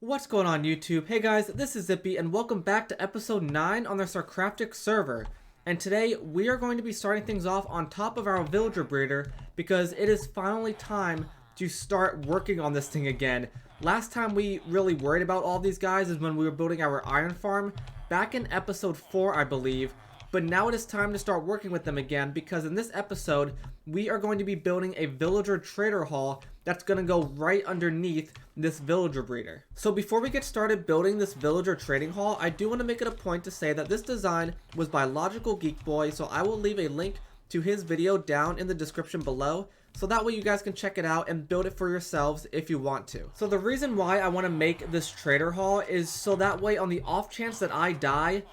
What's going on YouTube? Hey guys, this is Zippy and welcome back to episode 9 on the SarCraftic server. And today we are going to be starting things off on top of our villager breeder because it is finally time to start working on this thing again. Last time we really worried about all these guys is when we were building our iron farm back in episode 4 I believe. But now it is time to start working with them again because in this episode, we are going to be building a villager trader hall that's going to go right underneath this villager breeder. So before we get started building this villager trading hall, I do want to make it a point to say that this design was by LogicalGeekBoy, so I will leave a link to his video down in the description below. So that way you guys can check it out and build it for yourselves if you want to. So the reason why I want to make this trader hall is so that way on the off chance that I die,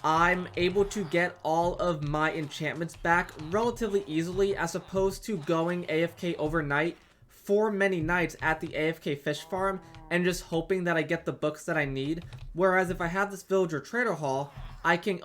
I'm able to get all of my enchantments back relatively easily as opposed to going AFK overnight for many nights at the AFK fish farm and just hoping that I get the books that I need. Whereas if I have this villager trader hall, I can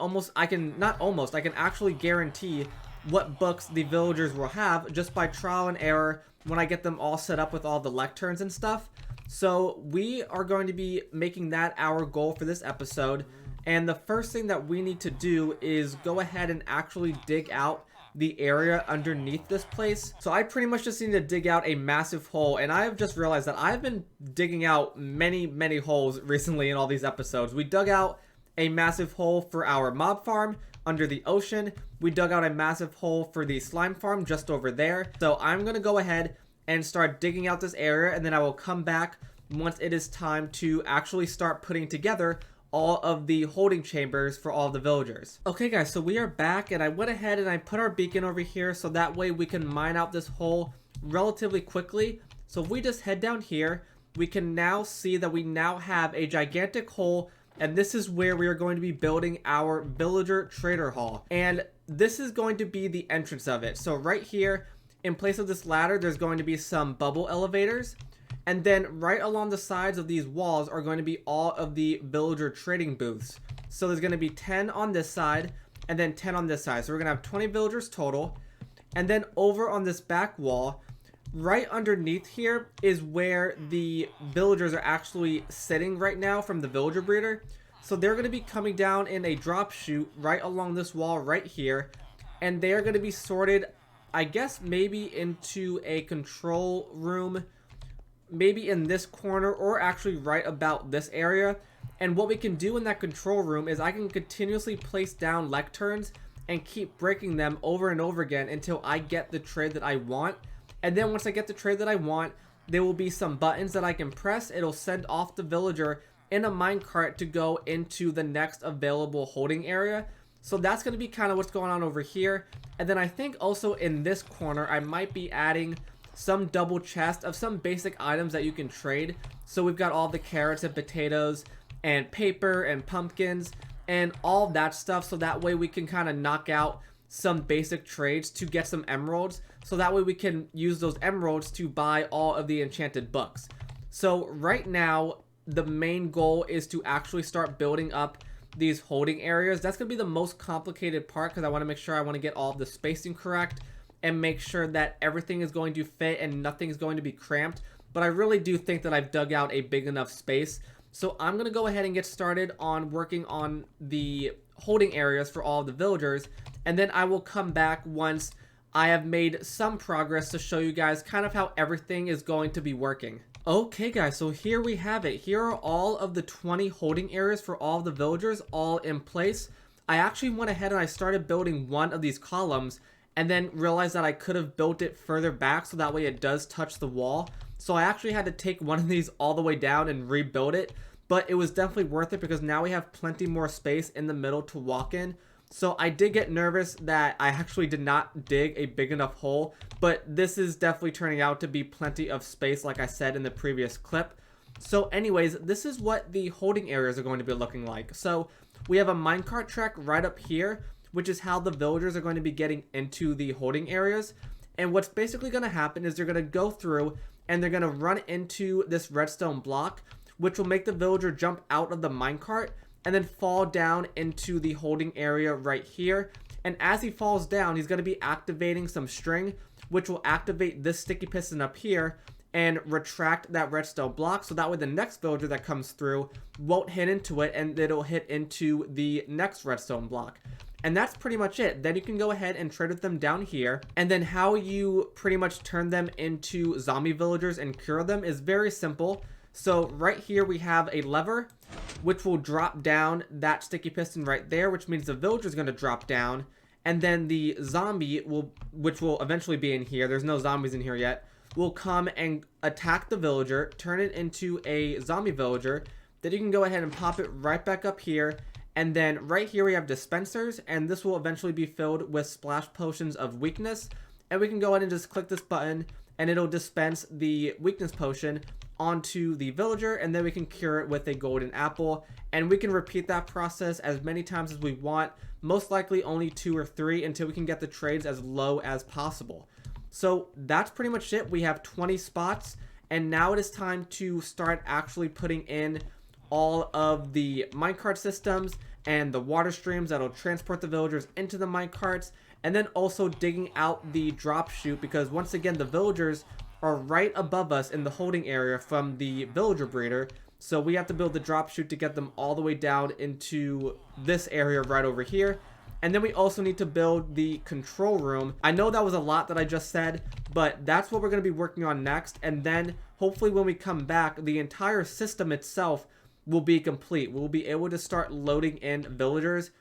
actually guarantee what books the villagers will have just by trial and error when I get them all set up with all the lecterns and stuff. So we are going to be making that our goal for this episode. And the first thing that we need to do is go ahead and actually dig out the area underneath this place. So I pretty much just need to dig out a massive hole, and I have just realized that I've been digging out many holes recently in all these episodes. We dug out a massive hole for our mob farm under the ocean. We dug out a massive hole for the slime farm just over there. So I'm gonna go ahead and start digging out this area, and then I will come back once it is time to actually start putting together all of the holding chambers for all the villagers. Okay guys, so we are back and I went ahead and I put our beacon over here so that way we can mine out this hole relatively quickly. So if we just head down here, we can now see that we now have a gigantic hole, and this is where we are going to be building our villager trader hall. And this is going to be the entrance of it. So right here, in place of this ladder, there's going to be some bubble elevators. And then right along the sides of these walls are going to be all of the villager trading booths. So there's going to be 10 on this side and then 10 on this side. So we're going to have 20 villagers total. And then over on this back wall, right underneath here is where the villagers are actually sitting right now from the villager breeder. So they're going to be coming down in a drop chute right along this wall right here. And they are going to be sorted, I guess, maybe into a control room, maybe in this corner or actually right about this area. And what we can do in that control room is I can continuously place down lecterns and keep breaking them over and over again until I get the trade that I want. And then once I get the trade that I want, there will be some buttons that I can press. It'll send off the villager in a minecart to go into the next available holding area. So that's going to be kind of what's going on over here. And then I think also in this corner I might be adding some double chest of some basic items that you can trade. So we've got all the carrots and potatoes and paper and pumpkins and all that stuff, so that way we can kind of knock out some basic trades to get some emeralds, so that way we can use those emeralds to buy all of the enchanted books. So right now the main goal is to actually start building up these holding areas. That's gonna be the most complicated part because I want to make sure I want to get all of the spacing correct and make sure that everything is going to fit and nothing is going to be cramped. But I really do think that I've dug out a big enough space. So I'm going to go ahead and get started on working on the holding areas for all of the villagers. And then I will come back once I have made some progress to show you guys kind of how everything is going to be working. Okay guys, so here we have it. Here are all of the 20 holding areas for all of the villagers all in place. I actually went ahead and I started building one of these columns and then realized that I could have built it further back so that way it does touch the wall. So I actually had to take one of these all the way down and rebuild it, but it was definitely worth it because now we have plenty more space in the middle to walk in. So I did get nervous that I actually did not dig a big enough hole, but this is definitely turning out to be plenty of space like I said in the previous clip. So anyways, this is what the holding areas are going to be looking like. So we have a minecart track right up here, which is how the villagers are going to be getting into the holding areas. And what's basically going to happen is they're going to go through and they're going to run into this redstone block, which will make the villager jump out of the minecart and then fall down into the holding area right here. And as he falls down, he's going to be activating some string, which will activate this sticky piston up here. and retract that redstone block, so that way the next villager that comes through won't hit into it, and it'll hit into the next redstone block. And that's pretty much it. Then you can go ahead and trade with them down here. And then how you pretty much turn them into zombie villagers and cure them is very simple. So right here we have a lever, which will drop down that sticky piston right there, which means the villager is going to drop down. And then the zombie, which will eventually be in here, there's no zombies in here yet, will come and attack the villager, turn it into a zombie villager. Then you can go ahead and pop it right back up here. And then right here we have dispensers, and this will eventually be filled with splash potions of weakness. And we can go ahead and just click this button, and it'll dispense the weakness potion onto the villager, and then we can cure it with a golden apple. And we can repeat that process as many times as we want, most likely only 2 or 3, until we can get the trades as low as possible. So that's pretty much it. We have 20 spots, and now it is time to start actually putting in all of the minecart systems and the water streams that'll transport the villagers into the minecarts, and then also digging out the drop chute, because once again the villagers are right above us in the holding area from the villager breeder, so we have to build the drop chute to get them all the way down into this area right over here. And then we also need to build the control room. I know that was a lot that I just said, but that's what we're going to be working on next. And then hopefully when we come back, the entire system itself will be complete. We'll be able to start loading in villagers,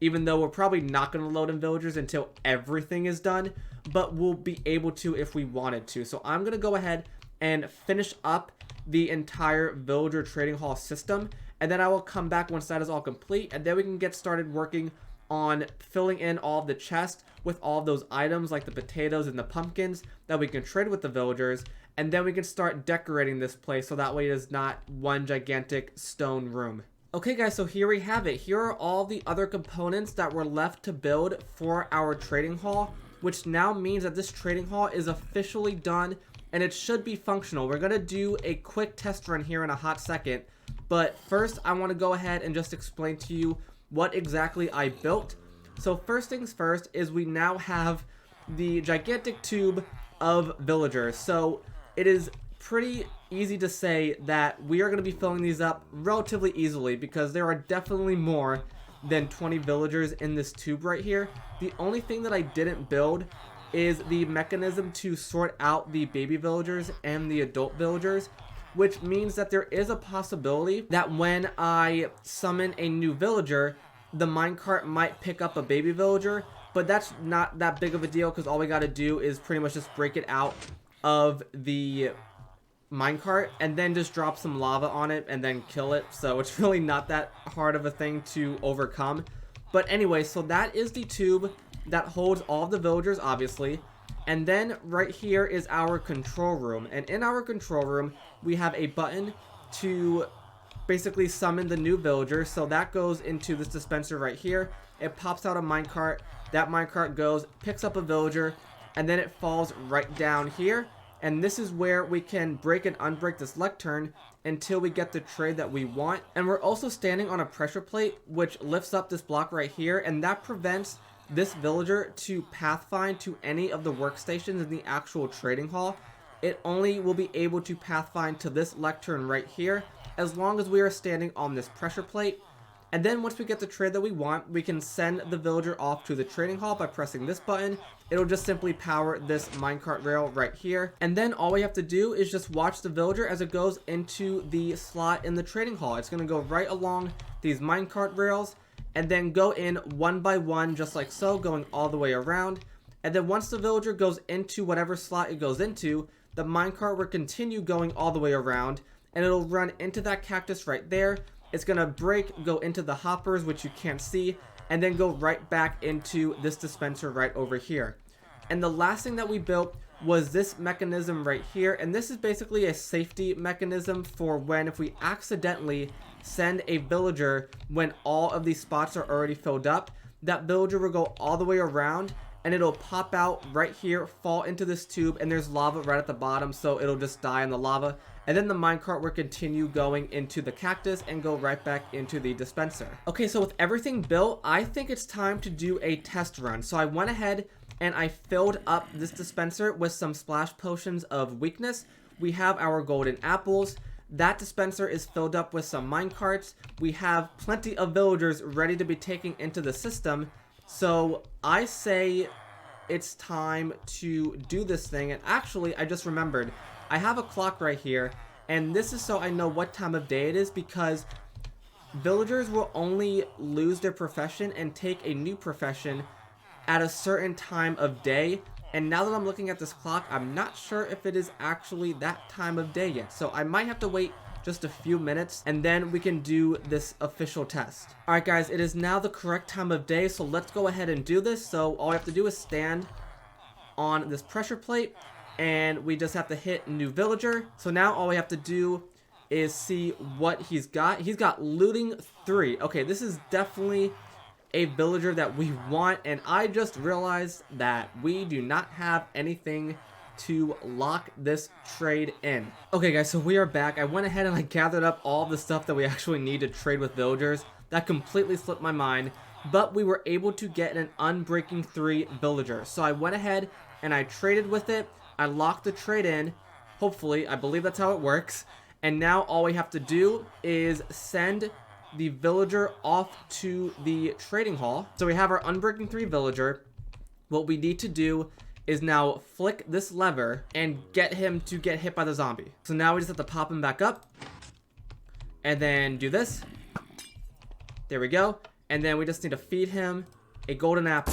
even though we're probably not going to load in villagers until everything is done, but we'll be able to if we wanted to. So I'm going to go ahead and finish up the entire villager trading hall system, and then I will come back once that is all complete, and then we can get started working on filling in all of the chests with all of those items like the potatoes and the pumpkins that we can trade with the villagers. And then we can start decorating this place so that way it is not one gigantic stone room. Okay guys, so here we have it. Here are all the other components that were left to build for our trading hall, which now means that this trading hall is officially done and it should be functional. We're going to do a quick test run here in a hot second, but first I want to go ahead and just explain to you what exactly I built. So first things first is we now have the gigantic tube of villagers. So it is pretty easy to say that we are going to be filling these up relatively easily, because there are definitely more than 20 villagers in this tube right here. The only thing that I didn't build is the mechanism to sort out the baby villagers and the adult villagers, which means that there is a possibility that when I summon a new villager, the minecart might pick up a baby villager, but that's not that big of a deal because all we got to do is pretty much just break it out of the minecart and then just drop some lava on it and then kill it. So it's really not that hard of a thing to overcome. But anyway, so that is the tube that holds all of the villagers, obviously. And then right here is our control room, and in our control room we have a button to basically summon the new villager. So that goes into this dispenser right here. It pops out a minecart. That minecart goes, picks up a villager, and then it falls right down here. And this is where we can break and unbreak this lectern until we get the trade that we want. And we're also standing on a pressure plate which lifts up this block right here, and that prevents this villager to pathfind to any of the workstations in the actual trading hall. It only will be able to pathfind to this lectern right here as long as we are standing on this pressure plate. And then once we get the trade that we want, we can send the villager off to the trading hall by pressing this button. It'll just simply power this minecart rail right here. And then all we have to do is just watch the villager as it goes into the slot in the trading hall. It's going to go right along these minecart rails and then go in one by one, just like so, going all the way around. And then once the villager goes into whatever slot it goes into, the minecart will continue going all the way around, and it'll run into that cactus right there. It's going to break, go into the hoppers, which you can't see, and then go right back into this dispenser right over here. And the last thing that we built was this mechanism right here, and this is basically a safety mechanism for when if we accidentally send a villager when all of these spots are already filled up, that villager will go all the way around and it'll pop out right here, fall into this tube, and there's lava right at the bottom, so it'll just die in the lava. And then the minecart will continue going into the cactus and go right back into the dispenser. Okay, so with everything built, I think it's time to do a test run. So I went ahead and I filled up this dispenser with some splash potions of weakness, we have our golden apples. That dispenser is filled up with some minecarts. We have plenty of villagers ready to be taken into the system. So I say it's time to do this thing. And actually, I just remembered, I have a clock right here. And this is so I know what time of day it is, because villagers will only lose their profession and take a new profession at a certain time of day. And now that I'm looking at this clock, I'm not sure if it is actually that time of day yet. So I might have to wait just a few minutes and then we can do this official test. Alright guys, it is now the correct time of day, so let's go ahead and do this. So all we have to do is stand on this pressure plate and we just have to hit new villager. So now all we have to do is see what he's got. He's got looting 3. Okay, this is definitely a villager that we want, and I just realized that we do not have anything to lock this trade in. Okay guys, so we are back. I went ahead and I gathered up all the stuff that we actually need to trade with villagers. That completely slipped my mind, but we were able to get an Unbreaking 3 villager. So I went ahead and I traded with it. I locked the trade in. Hopefully, I believe that's how it works. And now all we have to do is send the villager off to the trading hall. So we have our Unbreaking 3 villager. What we need to do is now flick this lever and get him to get hit by the zombie. So now we just have to pop him back up and then do this. There we go. And then we just need to feed him a golden apple.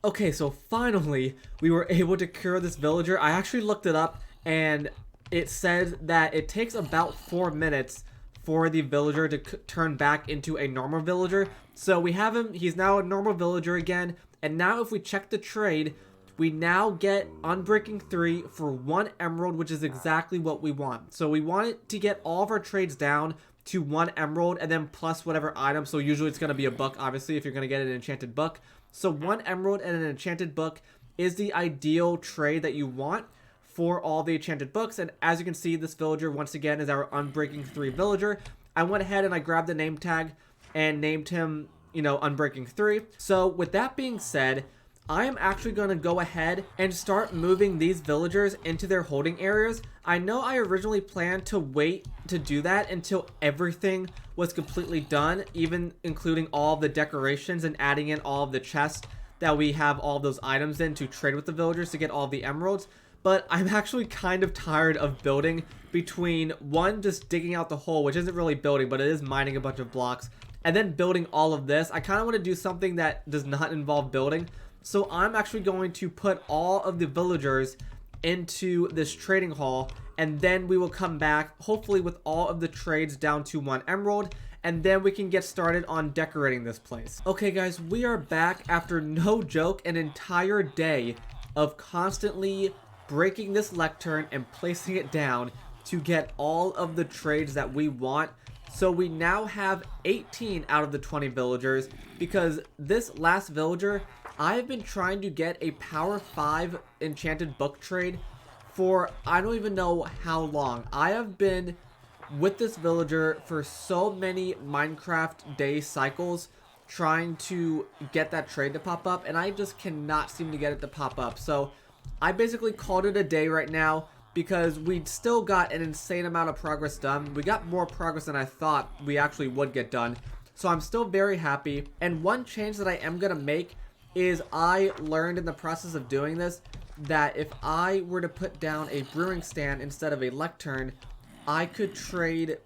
Okay, so finally we were able to cure this villager. I actually looked it up and it says that it takes about 4 minutes for the villager to turn back into a normal villager. So we have him, he's now a normal villager again. And now if we check the trade, we now get Unbreaking 3 for 1 emerald, which is exactly what we want. So we want it to get all of our trades down to 1 emerald and then plus whatever item. So usually it's going to be a book, obviously, if you're going to get an enchanted book. So 1 emerald and an enchanted book is the ideal trade that you want for all the enchanted books. And as you can see, this villager once again is our Unbreaking 3 villager. I went ahead and I grabbed the name tag and named him, you know, Unbreaking 3. So with that being said, I am actually going to go ahead and start moving these villagers into their holding areas. I know I originally planned to wait to do that until everything was completely done, even including all of the decorations and adding in all of the chests that we have all of those items in to trade with the villagers to get all of the emeralds. But I'm actually kind of tired of building between one, just digging out the hole, which isn't really building, but it is mining a bunch of blocks, and then building all of this. I kind of want to do something that does not involve building. So I'm actually going to put all of the villagers into this trading hall, and then we will come back, hopefully with all of the trades down to 1 emerald, and then we can get started on decorating this place. Okay guys, we are back after, no joke, an entire day of constantly breaking this lectern and placing it down to get all of the trades that we want. So we now have 18 out of the 20 villagers, because this last villager, I've been trying to get a power 5 enchanted book trade for I don't even know how long. I have been with this villager for so many Minecraft day cycles trying to get that trade to pop up, and I just cannot seem to get it to pop up. So I basically called it a day right now, because we still got an insane amount of progress done. We got more progress than I thought we actually would get done. So I'm still very happy. And one change that I am going to make is I learned in the process of doing this that if I were to put down a brewing stand instead of a lectern, I could trade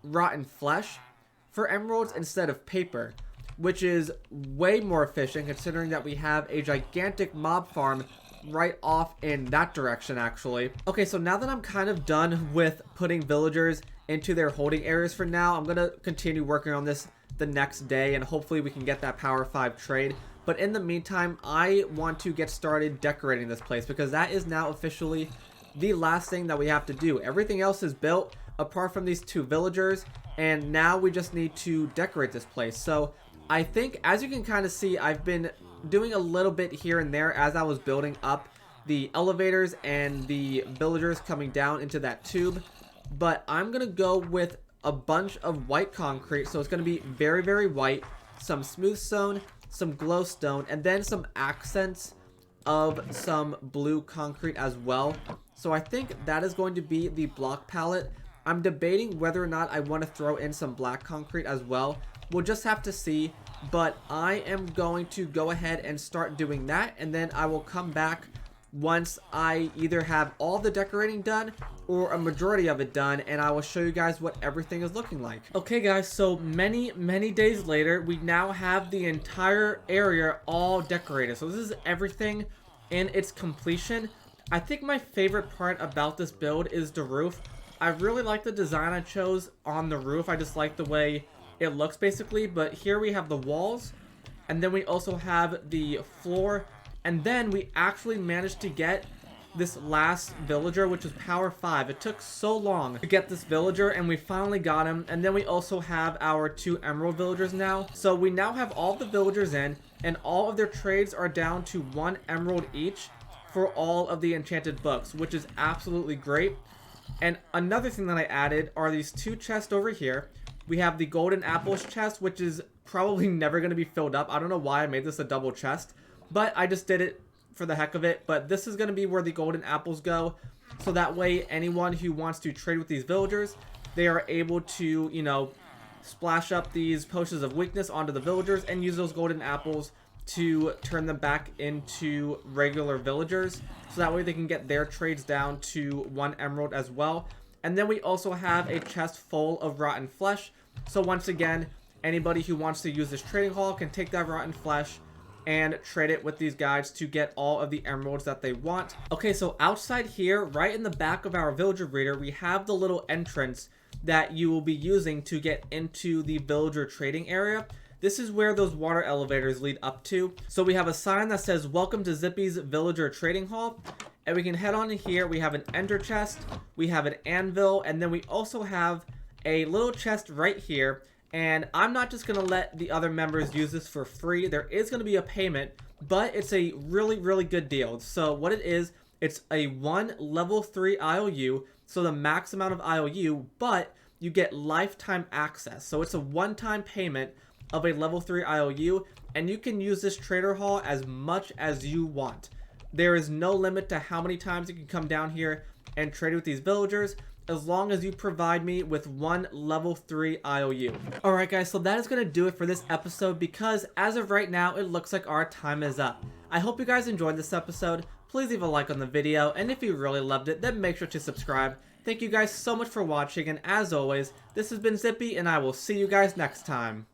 rotten flesh for emeralds instead of paper, which is way more efficient considering that we have a gigantic mob farm right off in that direction actually. Okay, so now that I'm kind of done with putting villagers into their holding areas for now, I'm gonna continue working on this the next day and hopefully we can get that power 5 trade. But in the meantime, I want to get started decorating this place, because that is now officially the last thing that we have to do. Everything else is built apart from these 2 villagers, and now we just need to decorate this place. So I think, as you can kind of see, I've been doing a little bit here and there as I was building up the elevators and the villagers coming down into that tube. But I'm going to go with a bunch of white concrete, so it's going to be very, very white, some smooth stone, some glowstone, and then some accents of some blue concrete as well. So I think that is going to be the block palette. I'm debating whether or not I want to throw in some black concrete as well. We'll just have to see, but I am going to go ahead and start doing that, and then I will come back once I either have all the decorating done or a majority of it done, and I will show you guys what everything is looking like. Okay guys, so many days later, we now have the entire area all decorated. So this is everything in its completion. I think my favorite part about this build is the roof. I really like the design I chose on the roof. I just like the way it looks basically. But here we have the walls, and then we also have the floor, and then we actually managed to get this last villager, which is power 5. It took so long to get this villager, and we finally got him. And then we also have our 2 emerald villagers now. So we now have all the villagers in, and all of their trades are down to 1 emerald each for all of the enchanted books, which is absolutely great. And another thing that I added are these 2 chests over here. We have the golden apples chest, which is probably never going to be filled up. I don't know why I made this a double chest, but I just did it for the heck of it. But this is going to be where the golden apples go, so that way anyone who wants to trade with these villagers, they are able to, you know, splash up these potions of weakness onto the villagers and use those golden apples to turn them back into regular villagers, so that way they can get their trades down to 1 emerald as well. And then we also have a chest full of rotten flesh. So once again, anybody who wants to use this trading hall can take that rotten flesh and trade it with these guys to get all of the emeralds that they want. Okay, so outside here, right in the back of our villager breeder, we have the little entrance that you will be using to get into the villager trading area. This is where those water elevators lead up to. So we have a sign that says, "Welcome to Zippy's Villager Trading Hall." And we can head on in here. We have an ender chest, we have an anvil, and then we also have a little chest right here. And I'm not just going to let the other members use this for free. There is going to be a payment, but it's a really good deal. So what it is, it's a 1 level 3 IOU, so the max amount of IOU, but you get lifetime access. So it's a one-time payment of a level 3 IOU, and you can use this trader hall as much as you want. There is no limit to how many times you can come down here and trade with these villagers, as long as you provide me with 1 level 3 IOU. Alright guys, so that is going to do it for this episode, because as of right now, it looks like our time is up. I hope you guys enjoyed this episode. Please leave a like on the video, and if you really loved it, then make sure to subscribe. Thank you guys so much for watching, and as always, this has been Zippy, and I will see you guys next time.